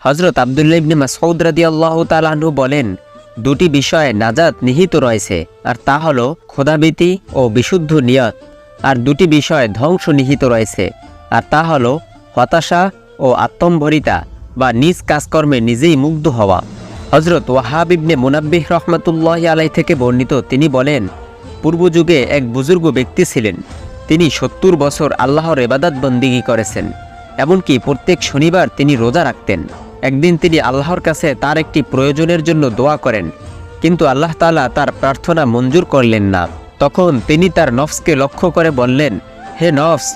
হযরত আব্দুল্লাহ ইবনে মাসউদ রাদিয়াল্লাহু তাআলা আনহু বলেন, দুটি বিষয়ে নাজাত নিহিত রয়েছে, আর তা হলো খোদাভীতি ও বিশুদ্ধ নিয়ত। আর দুটি বিষয়ে ধ্বংস নিহিত রয়েছে, আর তা হলো হতাশা ও আত্মম্ভরিতা বা নিজ কাজকর্মে নিজেই মুগ্ধ হওয়া। হযরত ওয়াহাব ইবনে মুনাব্বিহ রাহমাতুল্লাহি আলাইহি থেকে বর্ণিত, তিনি বলেন, পূর্বযুগে এক বুজুর্গ ব্যক্তি ছিলেন। তিনি ৭০ বছর আল্লাহর ইবাদত বন্দিগি করেছেন। এমনকি প্রত্যেক শনিবার তিনি রোজা রাখতেন। একদিন তিনি আল্লাহর কাছে তার একটি প্রয়োজনের জন্য দোয়া করেন, কিন্তু আল্লাহ তাআলা তার প্রার্থনা মঞ্জুর করলেন না। তখন তিনি তার নফসকে লক্ষ্য করে বললেন, হে নফস,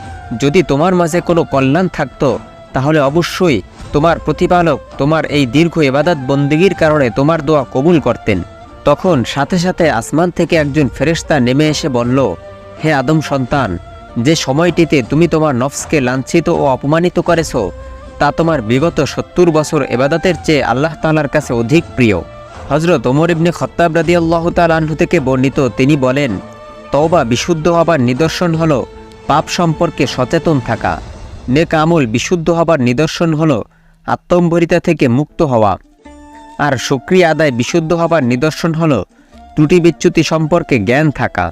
যদি তোমার মাঝে কোনো কল্যাণ থাকতো তাহলে অবশ্যই তোমার প্রতিপালক তোমার এই দীর্ঘ ইবাদত বন্দিগির কারণে তোমার দোয়া কবুল করতেন। তখন সাথে সাথে আসমান থেকে একজন ফেরেশতা নেমে এসে বলল, হে আদম সন্তান, যে সময়টিতে তুমি তোমার নফসকে লাঞ্ছিত ও অপমানিত করেছো তা তোমার বিগত ৭০ বছর ইবাদতের চেয়ে আল্লাহ তাআলার কাছে অধিক প্রিয়। হযরত ওমর ইবনে খাত্তাব রাদিয়াল্লাহু তাআলা আনহু থেকে বর্ণিত, তিনি বলেন, তওবা বিশুদ্ধ হবার নিদর্শন হলো পাপ সম্পর্কে সচেতন থাকা। নেক আমল বিশুদ্ধ হবার নিদর্শন হলো আত্মম্ভরিতা থেকে মুক্ত হওয়া। আর শুকরিয়া আদায় বিশুদ্ধ হবার নিদর্শন হলো ত্রুটি বিচ্যুতি সম্পর্কে জ্ঞান থাকা।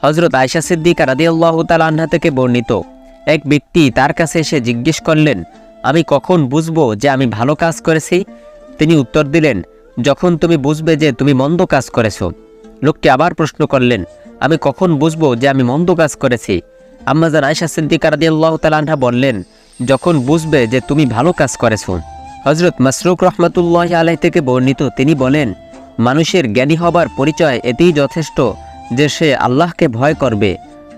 হযরত আয়েশা সিদ্দিকা রাদিয়াল্লাহু তাআলা আনহা থেকে বর্ণিত, এক ব্যক্তি তার কাছে এসে জিজ্ঞেস করলেন, আমি কখন বুঝবো যে আমি ভালো কাজ করেছি? তিনি উত্তর দিলেন, যখন তুমি বুঝবে যে তুমি মন্দ কাজ করেছো। লোকটি আবার প্রশ্ন করলেন, আমি কখন বুঝবো যে আমি মন্দ কাজ করেছি? আম্মাজান আয়েশা সিদ্দিকা রাদিয়াল্লাহু তাআলা আনহা বললেন, যখন বুঝবে যে তুমি ভালো কাজ করেছো। হযরত মাসরুক রাহমাতুল্লাহি আলাইহি থেকে বর্ণিত, তিনি বলেন, মানুষের জ্ঞানী হবার পরিচয় এতেই যথেষ্ট যে সে আল্লাহকে ভয় করবে,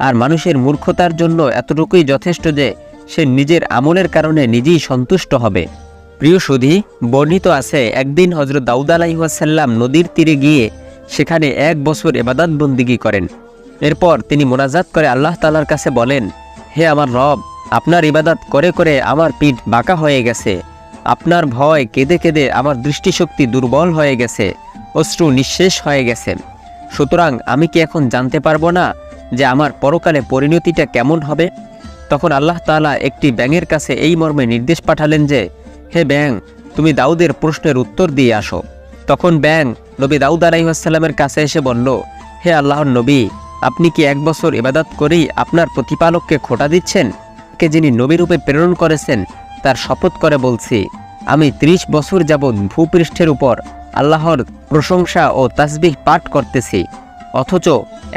আর মানুষের মূর্খতার জন্য এতটুকুই যথেষ্ট যে সে নিজের আমলের কারণে নিজেই সন্তুষ্ট হবে। প্রিয় সুধী, বর্ণিত আছে, একদিন হযরত দাউদ আলাইহিস সালাম নদীর তীরে গিয়ে সেখানে ১ বছর ইবাদত বন্দিগি করেন। এরপর তিনি মোনাজাত করে আল্লাহ তাআলার কাছে বলেন, হে আমার রব, আপনার ইবাদত করে করে আমার পিঠ বাঁকা হয়ে গেছে। আপনার ভয় কেঁদে কেঁদে আমার দৃষ্টিশক্তি দুর্বল হয়ে গেছে, অশ্রু নিঃশেষ হয়ে গেছে। সুতরাং আমি কি এখন জানতে পারবো না যে আমার পরকালে পরিণতিটা কেমন হবে? তখন আল্লাহ তাআলা একটি ব্যাঙের কাছে এই মর্মে নির্দেশ পাঠালেন যে, হে ব্যাঙ, তুমি দাউদের প্রশ্নের উত্তর দিয়ে আসো। তখন ব্যাঙ নবী দাউদ আলাইহিস সালামের কাছে এসে বলল, হে আল্লাহর নবী, আপনি কি ১ বছর ইবাদত করেই আপনার প্রতিপালককে খোঁটা দিচ্ছেন? কে যিনি নবীরূপে প্রেরণ করেছেন তার শপথ করে বলছি, আমি ৩০ বছর যাবৎ ভূপৃষ্ঠের উপর আল্লাহর প্রশংসা ও তাসবিহ পাঠ করতেছি, অথচ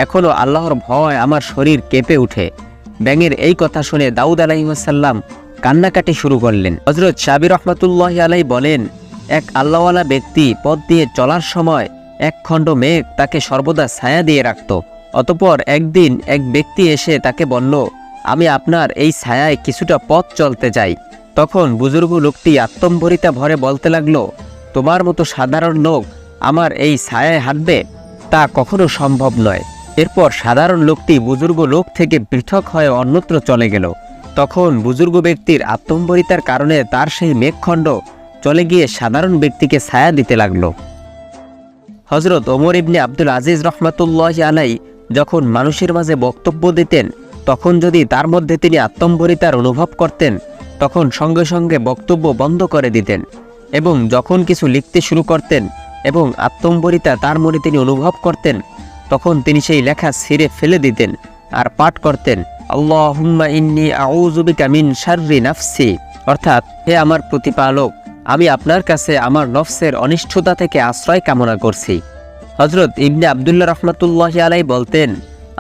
এখনও আল্লাহর ভয় আমার শরীর কেঁপে উঠে। ব্যাঙের এই কথা শুনে দাউদ আলাইহিস সালাম কান্নাকাটি শুরু করলেন। হযরত শাবির রাহমাতুল্লাহি আলাইহি বলেন, এক আল্লাহওয়ালা ব্যক্তি পথ দিয়ে চলার সময় এক খণ্ড মেঘ তাকে সর্বদা ছায়া দিয়ে রাখত। অতঃপর একদিন এক ব্যক্তি এসে তাকে বলল, আমি আপনার এই ছায়ায় কিছুটা পথ চলতে চাই। তখন বুজুর্গ লোকটি আত্মম্ভরিতা ভরে বলতে লাগলো, তোমার মতো সাধারণ লোক আমার এই ছায়ায় হাঁটবে? তা কখনো সম্ভব নয়। এরপর সাধারণ লোকটি বুজুর্গ লোক থেকে পৃথক হয়ে অন্যত্র চলে গেল। তখন বুজুর্গ ব্যক্তির আত্মম্ভরিতার কারণে তার সেই মেঘখণ্ড চলে গিয়ে সাধারণ ব্যক্তিকে ছায়া দিতে লাগলো। হযরত ওমর ইবনে আব্দুল আজিজ রাহমাতুল্লাহি আলাইহি যখন মানুষের মাঝে বক্তব্য দিতেন, তখন যদি তার মধ্যে তিনি আত্মম্ভরিতার অনুভব করতেন, তখন সঙ্গে সঙ্গে বক্তব্য বন্ধ করে দিতেন, এবং যখন কিছু লিখতে শুরু করতেন এবং আত্মম্ভরিতা তার মনে তিনি অনুভব করতেন, তখন তিনি সেই লেখা ছিঁড়ে ফেলে দিতেন আর পাঠ করতেন, আল্লাহুম্মা ইন্নী আউযু বিকা মিন শাররি নাফসি, অর্থাৎ, হে আমার প্রতিপালক, আমি আপনার কাছে আমার নফসের অনিষ্টতা থেকে আশ্রয় কামনা করছি। হযরত ইবনে আব্দুল্লাহ রাহমাতুল্লাহি আলাইহি বলতেন,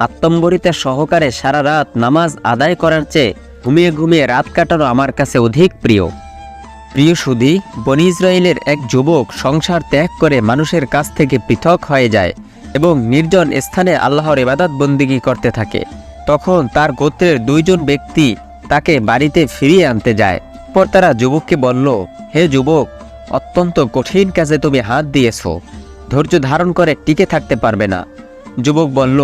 আত্মম্ভরিতা সহকারে সারা রাত নামাজ আদায় করার চেয়ে ঘুমিয়ে ঘুমিয়ে রাত কাটানো আমার কাছে অধিক প্রিয়। প্রিয় সুধী, বনী ইসরায়েলের এক যুবক সংসার ত্যাগ করে মানুষের কাছ থেকে পৃথক হয়ে যায় এবং নির্জন স্থানে আল্লাহর ইবাদত বন্দিগি করতে থাকে। তখন তার গোত্রের 2 জন ব্যক্তি তাকে বাড়িতে ফিরিয়ে আনতে যায়। পর তারা যুবককে বলল, হে যুবক, অত্যন্ত কঠিন কাজে তুমি হাত দিয়েছ, ধৈর্য ধারণ করে টিকে থাকতে পারবে না। যুবক বলল,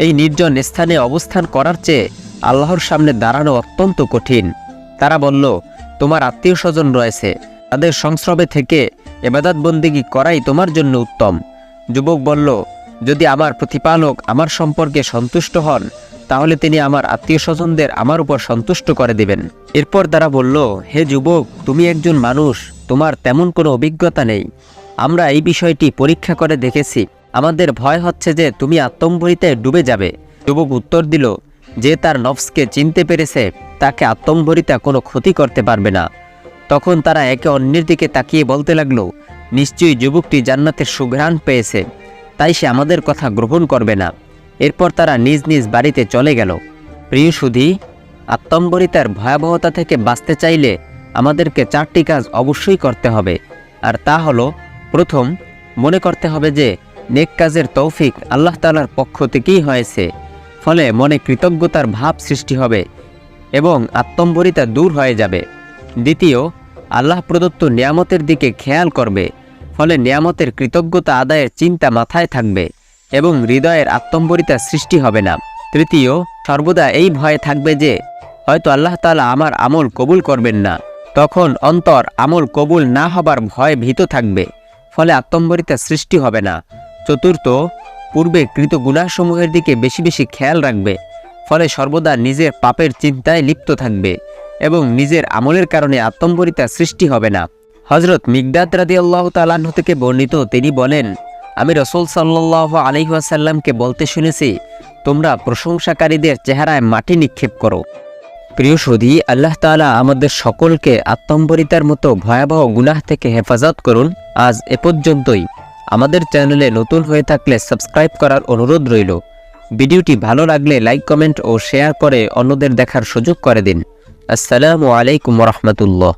এই নির্জন স্থানে অবস্থান করার চেয়ে আল্লাহর সামনে দাঁড়ানো অত্যন্ত কঠিন। তারা বলল, তোমার আত্মীয় স্বজন রয়েছে, তাদের সংস্রবে থেকে ইবাদত বন্দিগি করাই তোমার জন্য উত্তম। যুবক বলল, যদি আমার প্রতিপালক আমার সম্পর্কে সন্তুষ্ট হন তাহলে তিনি আমার আত্মীয় স্বজনদের আমার উপর সন্তুষ্ট করে দিবেন। এরপর তারা বলল, হে যুবক, তুমি একজন মানুষ, তোমার তেমন কোনো অভিজ্ঞতা নেই। আমরা এই বিষয়টি পরীক্ষা করে দেখেছি, আমাদের ভয় হচ্ছে যে তুমি আত্মম্বরিতায় ডুবে যাবে। যুবক উত্তর দিল, যে তার নফসকে চিনতে পেরেছে তাকে আত্মম্বরিতা কোনো ক্ষতি করতে পারবে না। তখন তারা একে অন্যের দিকে তাকিয়ে বলতে লাগলো, নিশ্চয়ই যুবকটি জান্নাতের সুঘ্রাণ পেয়েছে, তাই সে আমাদের কথা গ্রহণ করবে না। এরপর তারা নিজ নিজ বাড়িতে চলে গেল। প্রিয় সুধী, আত্মম্বরিতার ভয়াবহতা থেকে বাঁচতে চাইলে আমাদেরকে 4টি কাজ অবশ্যই করতে হবে। আর তা হলো, প্রথম, মনে করতে হবে যে নেক কাজের তৌফিক আল্লাহ তাআলার পক্ষ থেকেই হয়েছে, ফলে মনে কৃতজ্ঞতার ভাব সৃষ্টি হবে এবং আত্মম্বরিতা দূর হয়ে যাবে। দ্বিতীয়, আল্লাহ প্রদত্ত নিয়ামতের দিকে খেয়াল করবে, ফলে নিয়ামতের কৃতজ্ঞতা আদায়ের চিন্তা মাথায় থাকবে এবং হৃদয়ের আত্মম্বরিতা সৃষ্টি হবে না। তৃতীয়, সর্বদা এই ভয়ে থাকবে যে হয়তো আল্লাহ তাআলা আমার আমল কবুল করবেন না, তখন অন্তর আমল কবুল না হবার ভয়ে ভীত থাকবে, ফলে আত্মম্বরিতা সৃষ্টি হবে না। চতুর্থ, পূর্বে কৃত গুনাহসমূহের দিকে বেশি বেশি খেয়াল রাখবে, ফলে সর্বদা নিজের পাপের চিন্তায় লিপ্ত থাকবে এবং নিজের আমলের কারণে আত্মম্বরিতা সৃষ্টি হবে না। হযরত মিকদাদ রাদিয়াল্লাহু তাআলা আনহু থেকে বর্ণিত, তিনি বলেন, আমি রাসূল সাল্লাল্লাহু আলাইহি ওয়াসাল্লামকে বলতে শুনেছি, তোমরা প্রশংসাকারীদের চেহারায় মাটি নিক্ষেপ করো। প্রিয় সুধী, আল্লাহ তাআলা আমাদের সকলকে আত্মম্বরিতার মতো ভয়াবহ গুনাহ থেকে হেফাজত করুন। আজ এ পর্যন্তই। আমাদের চ্যানেলে নতুন হয়ে থাকলে সাবস্ক্রাইব করার অনুরোধ রইল। ভিডিওটি ভালো লাগলে লাইক, কমেন্ট ও শেয়ার করে অন্যদের দেখার সুযোগ করে দিন। আসসালামু আলাইকুম ওয়া রাহমাতুল্লাহ।